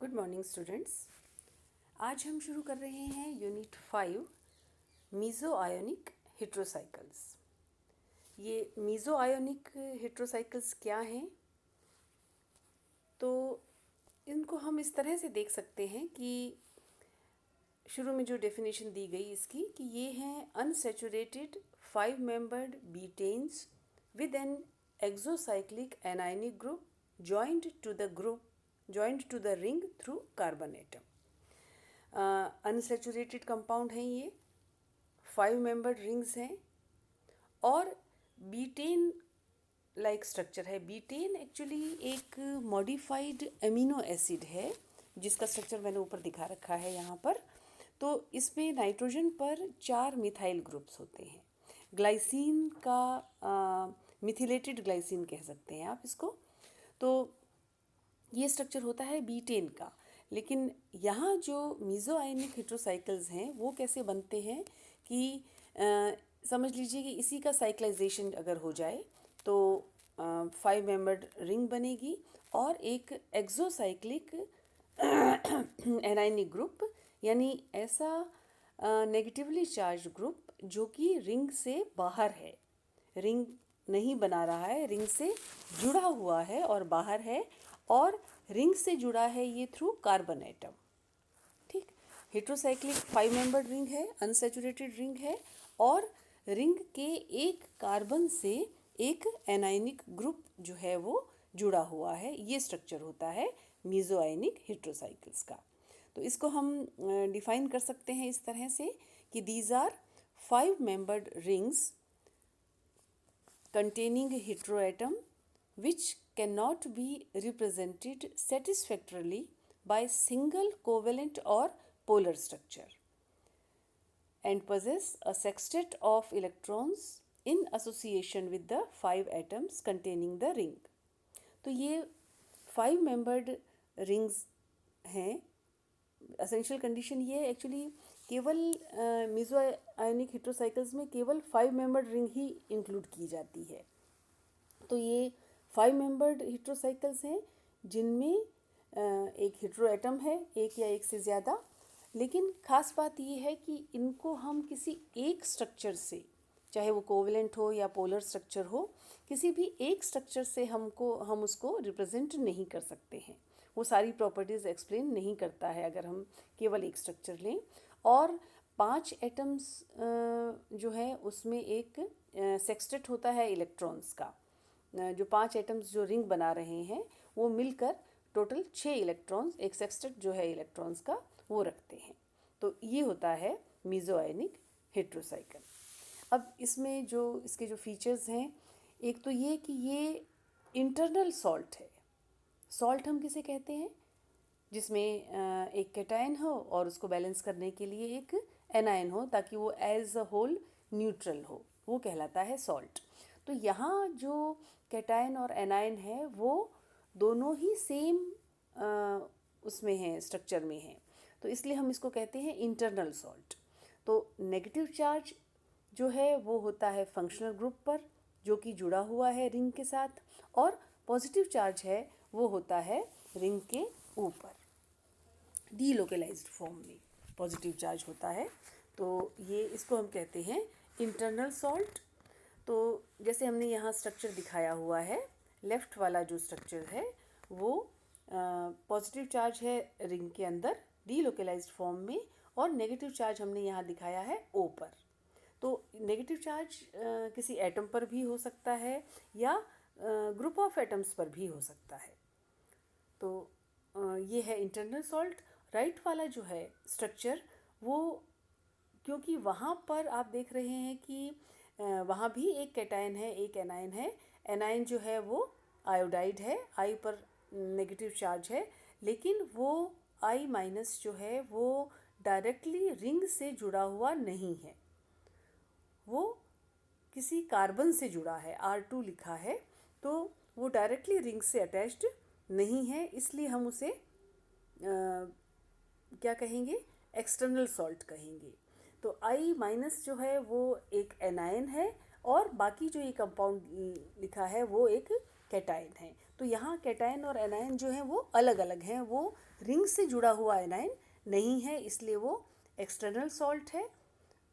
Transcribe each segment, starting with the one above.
Good morning students. आज हम शुरू कर रहे हैं यूनिट 5 मीज़ो आयोनिक हेट्रोसाइकल्स। ये मीज़ो आयोनिक हेट्रोसाइकल्स क्या हैं? तो इनको हम इस तरह से देख सकते हैं कि शुरू में जो डेफिनेशन दी गई इसकी कि ये हैं unsaturated 5 membered betaines with an exocyclic anionic group joined to the ring through carbon atom. Unsaturated compound हैं ये, 5 मेंबर्ड रिंग्स हैं और बीटेन लाइक स्ट्रक्चर है। बीटेन एक्चुअली एक मॉडिफाइड एमिनो एसिड है जिसका स्ट्रक्चर मैंने ऊपर दिखा रखा है यहाँ पर। तो इसमें नाइट्रोजन पर 4 मिथाइल ग्रुप्स होते हैं। ग्लाइसिन का मिथिलेटेड ग्लाइसिन कह सकते हैं आप इसको। तो ये स्ट्रक्चर होता है बीटेन का। लेकिन यहाँ जो मीज़ो आयनिक हेट्रोसाइकल्स हैं वो कैसे बनते हैं कि समझ लीजिए कि इसी का साइक्लाइजेशन अगर हो जाए तो 5 मेंबर्ड रिंग बनेगी और एक एक्सोसाइक्लिक एनायनिक ग्रुप, यानी ऐसा नेगेटिवली चार्ज ग्रुप जो कि रिंग से बाहर है, रिंग नहीं बना रहा है, रिंग से जुड़ा हुआ है और बाहर है, और रिंग से जुड़ा है ये थ्रू कार्बन एटम। ठीक, हेट्रोसाइक्लिक 5 मेंबर्ड रिंग है, अनसैचुरेटेड रिंग है और रिंग के एक कार्बन से एक एनायनिक ग्रुप जो है वो जुड़ा हुआ है। ये स्ट्रक्चर होता है मीज़ो आयनिक हेट्रोसाइकल्स का। तो इसको हम डिफाइन कर सकते हैं इस तरह से कि these are 5 membered rings containing a heteroatom which cannot be represented satisfactorily by single covalent or polar structure and possess a sextet of electrons in association with the 5 atoms containing the ring. तो ये 5 membered rings हैं। Essential condition ये है actually, केवल मीज़ो आयनिक हेट्रोसाइकल्स में केवल 5 membered ring ही include की जाती है। तो ये 5 मेंबर्ड हेट्रोसाइकल्स हैं जिनमें एक हेट्रो एटम है, एक या एक से ज़्यादा। लेकिन ख़ास बात ये है कि इनको हम किसी एक स्ट्रक्चर से, चाहे वो कोवलेंट हो या पोलर स्ट्रक्चर हो, किसी भी एक स्ट्रक्चर से हम उसको रिप्रेजेंट नहीं कर सकते हैं। वो सारी प्रॉपर्टीज़ एक्सप्लेन नहीं करता है अगर हम केवल एक स्ट्रक्चर लें। और 5 एटम्स जो है उसमें एक सेक्सटेट होता है इलेक्ट्रॉन्स का। जो 5 एटम्स जो रिंग बना रहे हैं वो मिलकर टोटल 6 इलेक्ट्रॉन्स, एक सेक्सटेट जो है इलेक्ट्रॉन्स का, वो रखते हैं। तो ये होता है मीज़ो आयनिक हेट्रोसाइकल। अब इसमें जो इसके जो फीचर्स हैं, एक तो ये कि ये इंटरनल सॉल्ट है। सॉल्ट हम किसे कहते हैं? जिसमें एक कैटायन हो और उसको बैलेंस करने के लिए एक एनायन हो ताकि वो एज अ होल न्यूट्रल हो, वो कहलाता है सॉल्ट। तो यहाँ जो कैटायन और एनायन है वो दोनों ही सेम उसमें हैं, स्ट्रक्चर में हैं। तो इसलिए हम इसको कहते हैं इंटरनल सॉल्ट। तो नेगेटिव चार्ज जो है वो होता है फंक्शनल ग्रुप पर जो कि जुड़ा हुआ है रिंग के साथ, और पॉजिटिव चार्ज है वो होता है रिंग के ऊपर, डीलोकलाइज्ड फॉर्म में पॉजिटिव चार्ज होता है। तो ये इसको हम कहते हैं इंटरनल सॉल्ट। तो जैसे हमने यहाँ स्ट्रक्चर दिखाया हुआ है, लेफ़्ट वाला जो स्ट्रक्चर है वो पॉजिटिव चार्ज है रिंग के अंदर डीलोकलाइज्ड फॉर्म में, और नेगेटिव चार्ज हमने यहाँ दिखाया है ओ पर। तो नेगेटिव चार्ज किसी एटम पर भी हो सकता है या ग्रुप ऑफ एटम्स पर भी हो सकता है। तो ये है इंटरनल सॉल्ट। राइट वाला जो है स्ट्रक्चर, वो क्योंकि वहाँ पर आप देख रहे हैं कि वहाँ भी एक कैटायन है, एक एनायन है। एनायन जो है वो आयोडाइड है, आई पर नेगेटिव चार्ज है, लेकिन वो आई माइनस जो है वो डायरेक्टली रिंग से जुड़ा हुआ नहीं है, वो किसी कार्बन से जुड़ा है, R2 लिखा है। तो वो डायरेक्टली रिंग से अटैच्ड नहीं है, इसलिए हम उसे क्या कहेंगे, एक्सटर्नल सॉल्ट कहेंगे। तो आई माइनस जो है वो एक एनायन है और बाकी जो ये कंपाउंड लिखा है वो एक कैटायन है। तो यहाँ कैटायन और एनायन जो है वो अलग अलग हैं, वो रिंग से जुड़ा हुआ एनायन नहीं है, इसलिए वो एक्सटर्नल सॉल्ट है,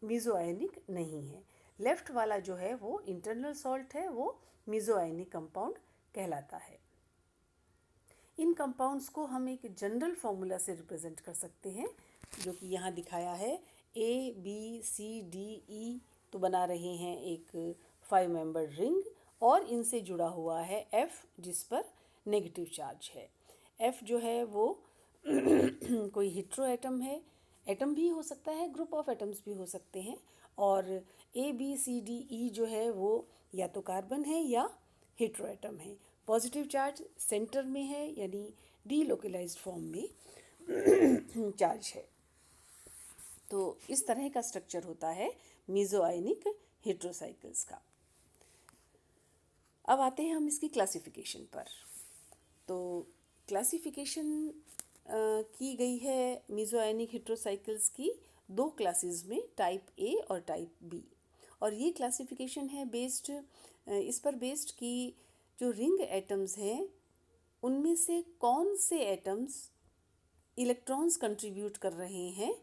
मीज़ो आयनिक नहीं है। लेफ्ट वाला जो है वो इंटरनल सॉल्ट है, वो मीज़ो आयनिक कंपाउंड कहलाता है। इन कंपाउंड्स को हम एक जनरल फॉर्मूला से रिप्रेजेंट कर सकते हैं, जो कि यहाँ दिखाया है। ABCDE तो बना रहे हैं एक 5 मेंबर रिंग, और इनसे जुड़ा हुआ है F, जिस पर नेगेटिव चार्ज है। F जो है वो कोई हेट्रो एटम है, एटम भी हो सकता है, ग्रुप ऑफ एटम्स भी हो सकते हैं। और ABCDE जो है वो या तो कार्बन है या हेट्रो एटम है। पॉजिटिव चार्ज सेंटर में है, यानी डीलोकलाइज्ड फॉर्म में चार्ज है। तो इस तरह का स्ट्रक्चर होता है मीज़ो आयनिक हेट्रोसाइकिल्स का। अब आते हैं हम इसकी क्लासिफिकेशन पर। तो क्लासिफिकेशन की गई है मीज़ो आयनिक हेट्रोसाइकिल्स की दो क्लासेस में, टाइप ए और टाइप बी। और ये क्लासिफिकेशन है बेस्ड इस पर बेस्ड कि जो रिंग एटम्स हैं उनमें से कौन से एटम्स इलेक्ट्रॉन्स कंट्रीब्यूट कर रहे हैं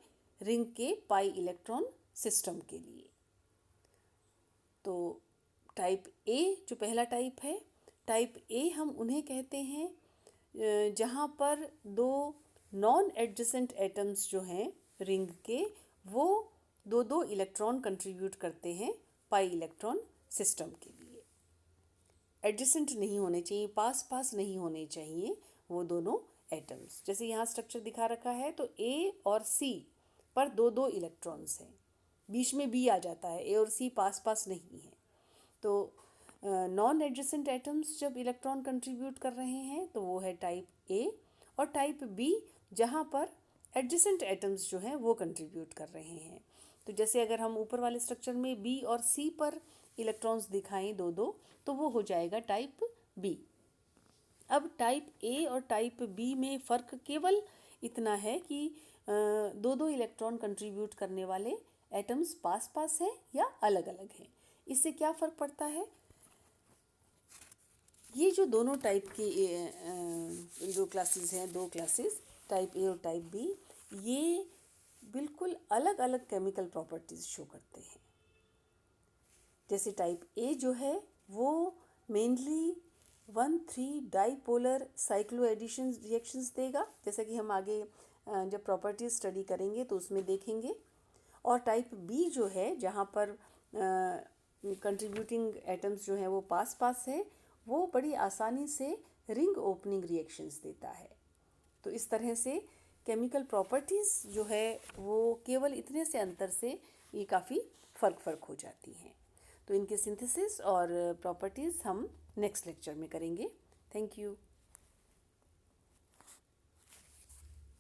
रिंग के पाई इलेक्ट्रॉन सिस्टम के लिए। तो टाइप ए जो पहला टाइप है, टाइप ए हम उन्हें कहते हैं जहाँ पर दो नॉन एडजेसेंट एटम्स जो हैं रिंग के, वो दो दो इलेक्ट्रॉन कंट्रीब्यूट करते हैं पाई इलेक्ट्रॉन सिस्टम के लिए। एडजेसेंट नहीं होने चाहिए, पास पास नहीं होने चाहिए वो दोनों एटम्स। जैसे यहाँ स्ट्रक्चर दिखा रखा है, तो ए और सी पर दो दो इलेक्ट्रॉन्स हैं, बीच में बी आ जाता है, ए और सी पास पास नहीं है। तो नॉन एडजेसेंट एटम्स जब इलेक्ट्रॉन कंट्रीब्यूट कर रहे हैं तो वो है टाइप ए। और टाइप बी जहाँ पर एडजेसेंट एटम्स जो हैं वो कंट्रीब्यूट कर रहे हैं। तो जैसे अगर हम ऊपर वाले स्ट्रक्चर में बी और सी पर इलेक्ट्रॉन्स दिखाएं दो दो, तो वो हो जाएगा टाइप बी। अब टाइप ए और टाइप बी में फ़र्क केवल इतना है कि दो दो इलेक्ट्रॉन कंट्रीब्यूट करने वाले एटम्स पास पास हैं या अलग अलग हैं। इससे क्या फ़र्क पड़ता है? ये जो दोनों टाइप के जो क्लासेस हैं, दो क्लासेस टाइप ए और टाइप बी, ये बिल्कुल अलग अलग केमिकल प्रॉपर्टीज़ शो करते हैं। जैसे टाइप ए जो है वो mainly 1,3 dipolar cyclo addition reactions देगा, जैसा कि हम आगे जब प्रॉपर्टीज स्टडी करेंगे तो उसमें देखेंगे। और टाइप बी जो है, जहाँ पर कंट्रीब्यूटिंग एटम्स जो हैं वो पास पास है, वो बड़ी आसानी से रिंग ओपनिंग रिएक्शंस देता है। तो इस तरह से केमिकल प्रॉपर्टीज़ जो है वो केवल इतने से अंतर से ये काफ़ी फ़र्क हो जाती हैं। तो इनके सिंथेसिस और प्रॉपर्टीज़ हम नेक्स्ट लेक्चर में करेंगे। Thank you.